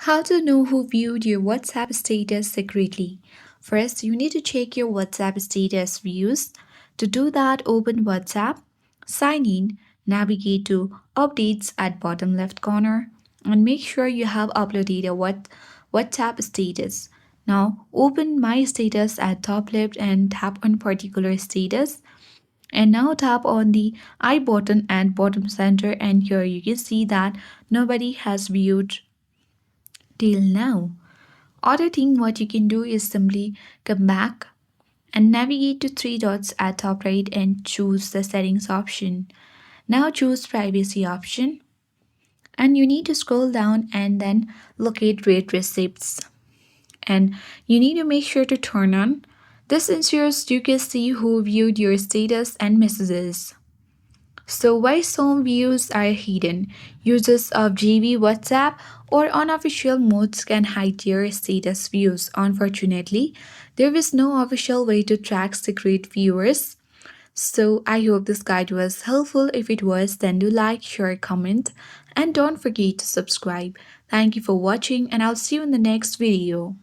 How to know who viewed your WhatsApp status secretly? First, you need to check your WhatsApp status views. To do that, open WhatsApp, sign in, navigate to updates at bottom left corner, and make sure you have uploaded a WhatsApp status. Now, open My Status at top left and tap on particular status. And now tap on the I button at bottom center, and here you can see that nobody has viewed till now. Other thing what you can do is simply come back and navigate to three dots at top right and choose the settings option. Now choose privacy option and you need to scroll down and then locate read receipts. And you need to make sure to turn on. This ensures you can see who viewed your status and messages. So why some views are hidden? Users of GB WhatsApp or unofficial modes can hide their status views. Unfortunately, there is no official way to track secret viewers. So I hope this guide was helpful. If it was, then do like, share, comment, and don't forget to subscribe. Thank you for watching and I'll see you in the next video.